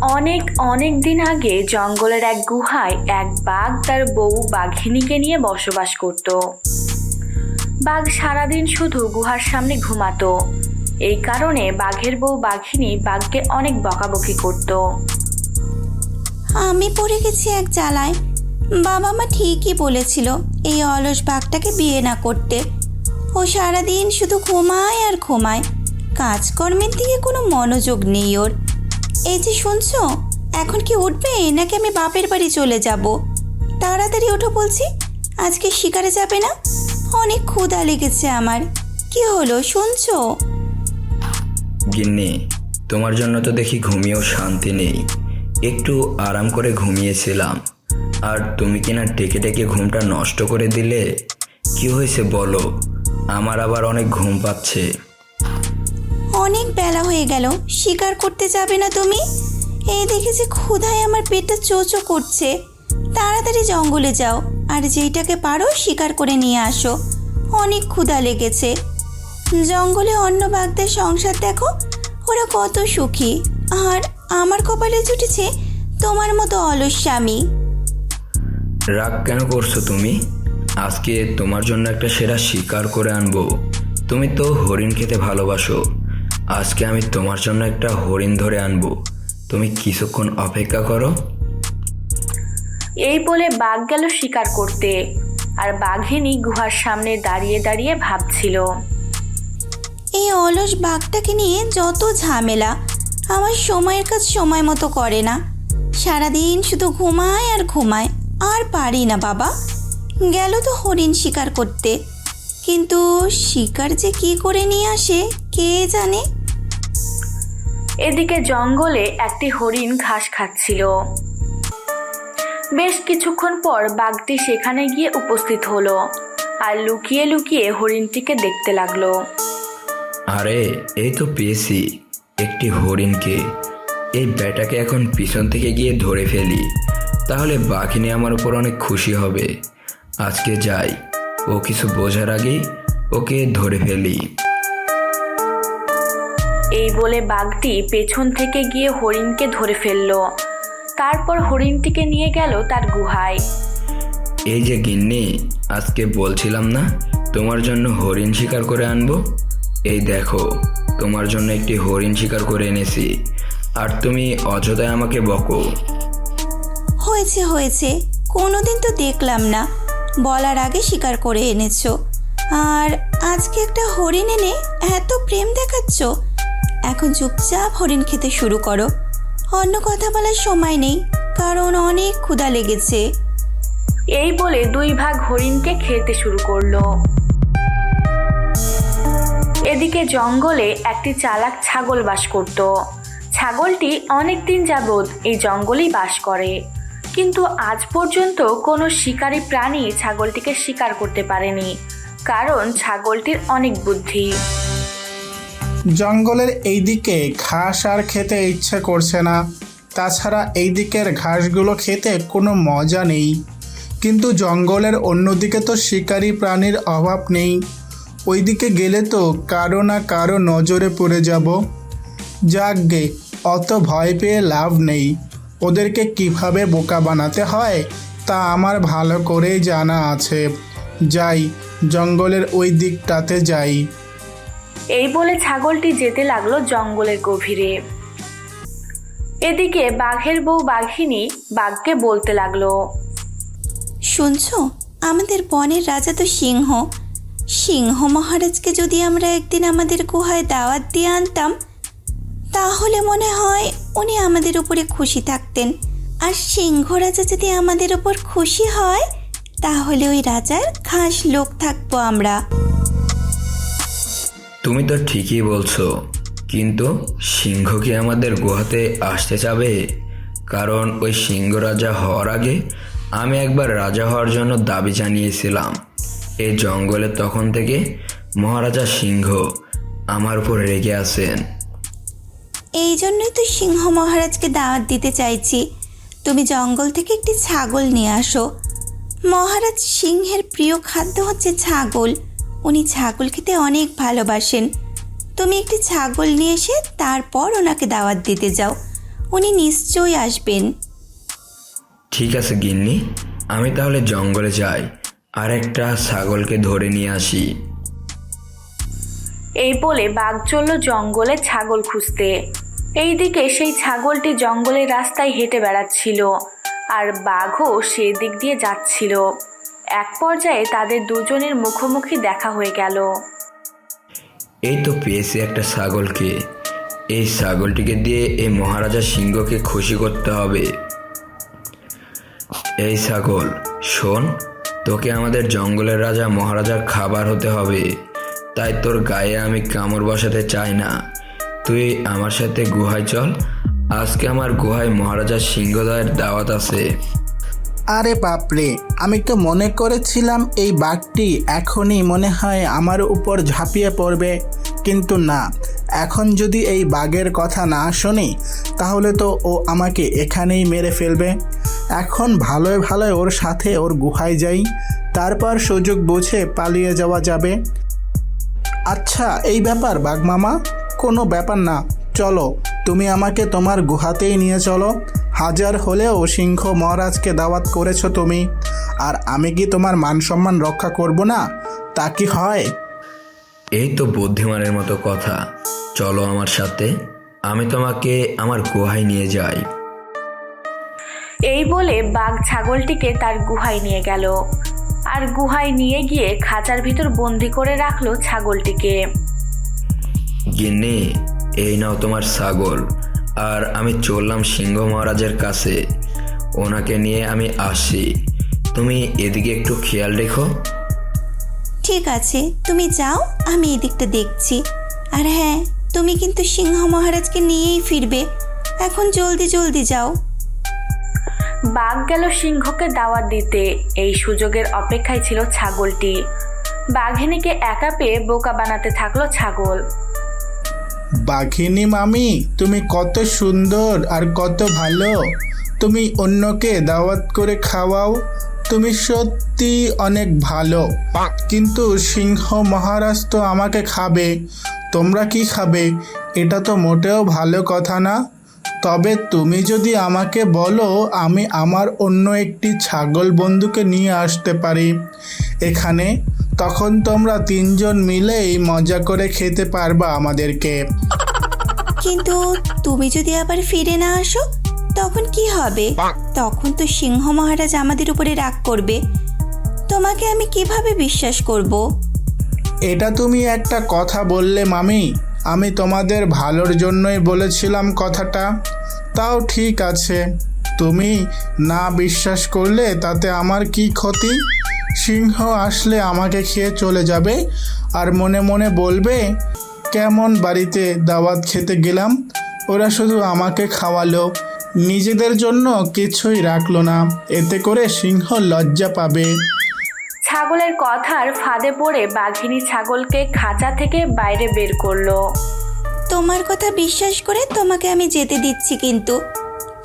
অনেক অনেক দিন আগে জঙ্গলের এক গুহায় এক বাঘ তার বউ বাঘিনীকে নিয়ে বসবাস করত। বাঘ সারাদিন শুধু গুহার সামনে ঘুমাতো। এই কারণে বাঘের বউ বাঘিনী বাঘকে অনেক বকাবকি করত। আমি পড়ে গেছি এক জ্বালায়। বাবা মা ঠিকই বলেছিল এই অলস বাঘটাকে বিয়ে না করতে। ও সারাদিন শুধু ঘুমায় আর ঘুমায়, কাজকর্মের দিকে কোনো মনোযোগ নেই ওর। এই যে শুনছো, এখন কি উঠবে নাকি আমি বাপের বাড়ি চলে যাব? তাড়াতাড়ি ওঠো বলছি, আজকে শিকারে যাবে না? অনেক ক্ষুধা লেগেছে আমার। কি হলো শুনছো? গিন্নি, তোমার জন্য তো দেখি ঘুমিয়েও শান্তি নেই। একটু আরাম করে ঘুমিয়েছিলাম, আর তুমি কিনা ডেকে ডেকে ঘুমটা নষ্ট করে দিলে। কি হয়েছে বলো? আমার আবার অনেক ঘুম পাচ্ছে। অনেক বেলা হয়ে গেল, শিকার করতে যাবে না তুমি? এই দেখেছি ক্ষুধায় আমার পেটটা চোচো করছে। তাড়াতাড়ি জঙ্গলে যাও, আর যেইটাকে পারো শিকার করে নিয়ে আসো। অনেক ক্ষুধা লেগেছে। জঙ্গলে অন্য বাঘদের সংসার দেখো, ওরা কত সুখী। আর আমার কপালে জুটেছে তোমার মতো অলস স্বামী। রাগ কেন করছো তুমি? আজকে তোমার জন্য একটা সেরা শিকার করে আনবো। তুমি তো হরিণ খেতে ভালোবাসো। আজকে আমি তোমার জন্য একটা হরিণ ধরে আনবো। তুমি কিছুক্ষণ অপেক্ষা করো। এই বলে বাঘ গেল শিকার করতে, আর বাঘিনী গুহার সামনে দাঁড়িয়ে দাঁড়িয়ে ভাবছিল, এই অলস বাঘটাকে নিয়ে যত ঝামেলা। আমার সময়ের কাজ সময় মতো করে না, সারাদিন শুধু ঘুমায় আর ঘুমায়। আর পারি না বাবা। গেল তো হরিণ শিকার করতে, কিন্তু শিকার যে কি করে নিয়ে আসে কে জানে। এদিকে জঙ্গলে একটি হরিণ ঘাস খাচ্ছিল। বেশ কিছুক্ষণ পর বাঘটি সেখানে গিয়ে উপস্থিত হলো, আর লুকিয়ে লুকিয়ে হরিণটিকে দেখতে লাগলো। আরে, এই তো পেয়েছি একটি হরিণকে। এই ব্যাটাকে এখন পিছন থেকে গিয়ে ধরে ফেলি, তাহলে বাঘিনী আমার উপর অনেক খুশি হবে। আজকে যাই, ও কিছু বোঝার আগেই ওকে ধরে ফেলি। এই বলে বাঘটি পেছন থেকে গিয়ে হরিণকে ধরে ফেললো। তারপর হরিণটিকে নিয়ে গেল তার গুহায়। এই যে গিন্নি, আজকে বলছিলাম না তোমার জন্য হরিণ শিকার করে আনবো? এই দেখো, তোমার জন্য একটি হরিণ শিকার করে এনেছি, আর তুমি অযথায় আমাকে বকো। হয়েছে হয়েছে, কোনোদিন তো দেখলাম না বলার আগে শিকার করে এনেছো। আর আজকে একটা হরিণ এনে এত প্রেম দেখাচ্ছ। এখন চুপচাপ হরিণ খেতে শুরু করো। অন্য কথা বলার সময় নেই, কারণ অনেক ক্ষুধা লেগেছে। এই বলে দুই ভাগ হরিণকে খেতে শুরু করলো। এদিকে জঙ্গলে একটি চালাক ছাগল বাস করত। ছাগলটি অনেক দিন যাবৎ এই জঙ্গলেই বাস করে, কিন্তু আজ পর্যন্ত কোনো শিকারী প্রাণী ছাগলটিকে শিকার করতে পারেনি, কারণ ছাগলটির অনেক বুদ্ধি। জঙ্গলের এই দিকে ঘাস আর খেতে ইচ্ছে করছে না। তাছাড়া এই দিকের ঘাসগুলো খেতে কোনো মজা নেই। কিন্তু জঙ্গলের অন্যদিকে তো শিকারী প্রাণীর অভাব নেই। ওইদিকে গেলে তো কারো না কারো নজরে পড়ে যাব। যাকগে, অত ভয় পেয়ে লাভ নেই। ওদেরকে কিভাবে বোকা বানাতে হয় তা আমার ভালো করেই জানা আছে। যাই, জঙ্গলের ওই দিকটাতে যাই। এই বলে ছাগলটি যেতে লাগলো জঙ্গলের গভীরে। এদিকে বাঘের বউ বাঘিনী বাঘকে বলতে লাগলো, শুনছো, আমাদের বনের রাজা তো সিংহ। সিংহ মহারাজকে যদি আমরা একদিন আমাদের গুহায় দাওয়াত দিয়ে আনতাম, তাহলে মনে হয় উনি আমাদের উপরে খুশি থাকতেন। আর সিংহ রাজা যদি আমাদের উপর খুশি হয়, তাহলে ওই রাজার খাস লোক থাকবো আমরা। তুমি তো ঠিকই বলছো, কিন্তু সিংহ কি আমাদের গুহাতে আসতে চাবে? কারণ ওই সিংহ রাজা হওয়ার আগে আমি একবার রাজা হওয়ার জন্য দাবি জানিয়েছিলাম। এই জঙ্গলে তখন থেকে মহারাজা সিংহ আমার উপর রেগে আছেন। এই জন্যই তো সিংহ মহারাজকে দাওয়াত দিতে চাইছি। তুমি জঙ্গল থেকে একটি ছাগল নিয়ে আসো। মহারাজ সিংহের প্রিয় খাদ্য হচ্ছে ছাগল। উনি ছাগল খেতে অনেক ভালোবাসেন। তুমি একটি ছাগল নিয়ে এসে তারপর ওনাকে দাওয়াত দিতে যাও। উনি নিশ্চয়ই আসবেন। ঠিক আছে গিন্নি, আমি তাহলে জঙ্গলে যাই আর একটা ছাগলকে ধরে নিয়ে আসি। এই বলে বাঘ চলল জঙ্গলে ছাগল খুঁজতে। এইদিকে সেই ছাগলটি জঙ্গলের রাস্তায় হেঁটে বেড়াচ্ছিল আর বাঘও সেই দিক দিয়ে যাচ্ছিল। এক পর্যায়ে তাদের দুজনের মুখোমুখি দেখা হয়ে গেল। এই তো পেয়েছি একটা ছাগলকে। এই ছাগলটিকে দিয়ে এই মহারাজা সিংহকে খুশি করতে হবে। এই ছাগল শোন, তোকে আমাদের জঙ্গলের রাজা মহারাজার খাবার হতে হবে, তাই তোর গায়ে আমি কামড় বসাতে চাই না। তুই আমার সাথে গুহায় চল, আজকে আমার গুহায় মহারাজা সিংহদয়ের দাওয়াত আছে। আরে বাপরে, আমি তো মনে করেছিলাম এই বাঘটি এখনই মনে হয় আমার উপর ঝাঁপিয়ে পড়বে, কিন্তু না, এখন যদি এই বাঘের কথা না শুনি তাহলে তো ও আমাকে এখানেই মেরে ফেলবে। এখন ভালোই ভালোই ওর সাথে ওর গুহায় যাই, তারপর সুযোগ বুঝে পালিয়ে যাওয়া যাবে। আচ্ছা, এই ব্যাপার বাঘ মামা, কোনো ব্যাপার না, চলো তুমি আমাকে তোমার গুহাতেই নিয়ে চলো। হাজার হলেও সিংহ মহারাজকে দাওয়াত করেছো তুমি, আর আমি কি তোমার মান সম্মান রক্ষা করব না? তা কি হয়? এই তো বুদ্ধিমানের মতো কথা, চলো আমার সাথে, আমি তোমাকে আমার গুহায় নিয়ে যাই। এই বলে বাঘ ছাগলটিকে তার গুহায় নিয়ে গেল আর গুহায় নিয়ে গিয়ে খাঁচার ভিতর বন্দি করে রাখলো ছাগলটিকে। গিন্নি, এই নাও তোমার ছাগল, আর আমি চললাম সিংহ মহারাজের কাছে। ওনাকে নিয়ে আমি আসি, তুমি এদিকে একটু খেয়াল রেখো। ঠিক আছে, তুমি যাও, আমি এদিকটা দেখছি। আর হ্যাঁ, তুমি কিন্তু সিংহ মহারাজকে নিয়েই ফিরবে। এখন জলদি জলদি যাও। বাঘ গেল সিংহকে দাওয়াত দিতে। এই সুযোগের অপেক্ষায় ছিল ছাগলটি। বাঘিনীকে একা পেয়ে বোকা বানাতে থাকলো ছাগল। বাঘিনী মামি, তুমি কত সুন্দর আর কত ভালো, তুমি অন্যকে দাওয়াত করে খাওয়াও, তুমি সত্যি অনেক ভালো। কিন্তু সিংহ মহারাজ তো আমাকে খাবে, তোমরা কি খাবে? এটা তো মোটেও ভালো কথা না। তবে তুমি যদি আমাকে বলো, আমি আমার অন্য একটি ছাগল বন্ধুকে নিয়ে আসতে পারি এখানে, তখন তোমরা তিনজন মিলেই মজা করে খেতে পারবা আমাদেরকে। কিন্তু তুমি যদি আবার ফিরে না আসো তখন কি হবে? তখন তো সিংহ মহারাজ আমাদের উপরে রাগ করবে। তোমাকে আমি কিভাবে বিশ্বাস করব? এটা তুমি একটা কথা বললে মামি, আমি তোমাদের ভালোর জন্যই বলেছিলাম কথাটা। তাও ঠিক আছে, তুমি না বিশ্বাস করলে তাতে আমার কি ক্ষতি? সিংহ আসলে আমাকে খেয়ে চলে যাবে আর মনে মনে বলবে, কেমন বাড়িতে দাওয়াত খেতে গেলাম, ওরা শুধু আমাকে খাওয়ালো, নিজেদের জন্য কিছুই রাখলো না। এতে করে সিংহ লজ্জা পাবে। ছাগলের কথার ফাঁদে পড়ে বাঘিনী ছাগলকে খাঁচা থেকে বাইরে বের করলো। তোমার কথা বিশ্বাস করে তোমাকে আমি যেতে দিচ্ছি, কিন্তু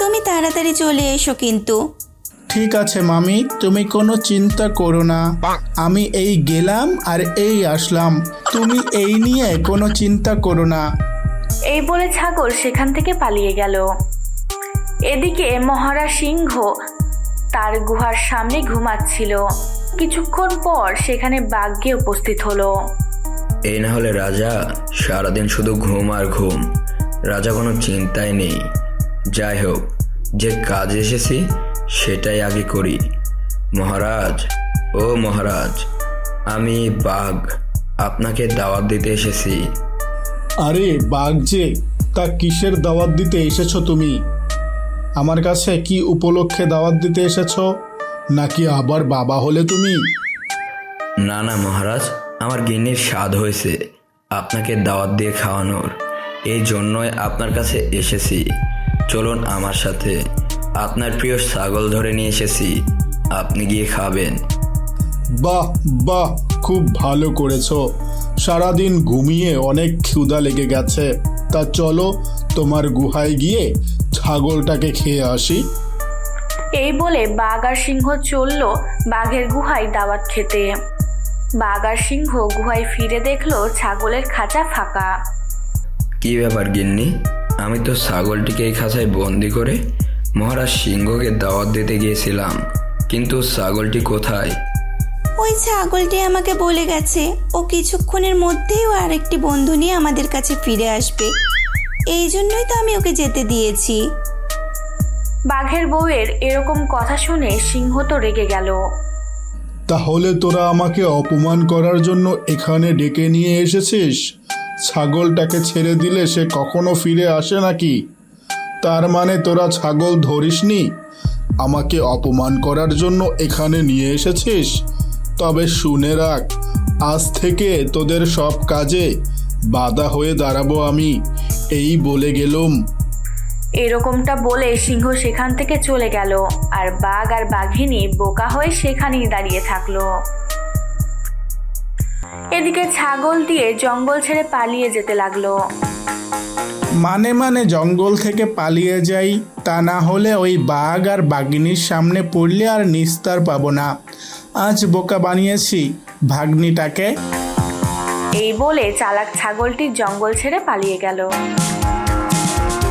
তুমি তাড়াতাড়ি চলে এসো কিন্তু। ঠিক আছে মামি, তুমি কোনো চিন্তা করো না, আমি এই গেলাম আর এই আসলাম, তুমি এই নিয়ে কোনো চিন্তা করো না। এই বলে ছাগল সেখান থেকে পালিয়ে গেল। এদিকে মহারাজ সিংহ তার গুহার সামনে ঘুমাচ্ছিল। কিছুক্ষণ পর সেখানে বাঘ গিয়ে উপস্থিত হলো। এই না হলে রাজা, সারাদিন শুধু ঘুম আর ঘুম, রাজা কোনো চিন্তায় নেই। যাই হোক, যে কাজে এসেছি সেটাই আগে করি। মহারাজ, ও মহারাজ, আমি বাঘ, আপনাকে দাওয়াত দিতে এসেছি। আরে বাঘ যে, তা কিসের দাওয়াত দিতে এসেছো তুমি? আমার কাছে কি উপলক্ষে দাওয়াত দিতে এসেছো? নাকি আবার বাবা হলে তুমি? না না মহারাজ, আমার গিন্নির স্বাদ হয়েছে আপনাকে দাওয়াত দিয়ে খাওয়ানোর, এই জন্যই আপনার কাছে এসেছি। চলুন আমার সাথে, আপনার প্রিয় ছাগল ধরে নিয়ে এসেছি, আপনি গিয়ে খাবেন। বাহ বাহ, খুব ভালো করেছো। সারাদিন ঘুমিয়ে অনেক ক্ষুধা লেগে গেছে, তা চলো তোমার গুহায় গিয়ে ছাগলটাকে খেয়ে আসি। এই বলে বাঘ আর সিংহ চলল বাঘের গুহায় দাওয়াত খেতে। বাঘ আর সিংহ গুহায় ফিরে দেখলো ছাগলের খাঁচা ফাঁকা। কি ব্যাপার গিন্নি, আমি তো ছাগলটিকে এই খাঁচায় বন্দি করে মহারাজ সিংহকে দাওয়াত দিতে গিয়েছিলাম, কিন্তু ছাগলটি কোথায়? ওই ছাগলটি আমাকে বলে গেছে ও কিছুক্ষণের মধ্যেই ও আরেকটি বন্ধু নিয়ে আমাদের কাছে ফিরে আসবে। এই জন্যই তো আমি ওকে যেতে দিয়েছি। বাঘের বউয়ের এরকম কথা শুনে সিংহ তো রেগে গেল। তাহলে তোরা আমাকে অপমান করার জন্য এখানে ডেকে নিয়ে এসেছিস? ছাগলটাকে ছেড়ে দিলে সে কখনো ফিরে আসে নাকি? তার মানে তোরা ছাগল ধরিসনি, আমাকে অপমান করার জন্য এখানে নিয়ে এসেছিস? তবে শুনে রাখ, আজ থেকে তোদের সব কাজে বাধা হয়ে দাঁড়াবো আমি, এই বলে গেলুম। এরকমটা বলে সিংহ সেখান থেকে চলে গেল, আর বাঘ আর বাঘিনী বোকা হয়ে সেখানেই দাঁড়িয়ে থাকলো। এদিকে ছাগল দিয়ে জঙ্গল ছেড়ে পালিয়ে যেতে লাগলো। মানে জঙ্গল থেকে পালিয়ে যাই, তা না হলে ওই বাঘ আর বাঘিনীর সামনে পড়লে আর নিস্তার পাবো না। আজ বোকা বানিয়েছি ভাগ্নিটাকে। এই বলে চালাক ছাগলটি জঙ্গল ছেড়ে পালিয়ে গেল।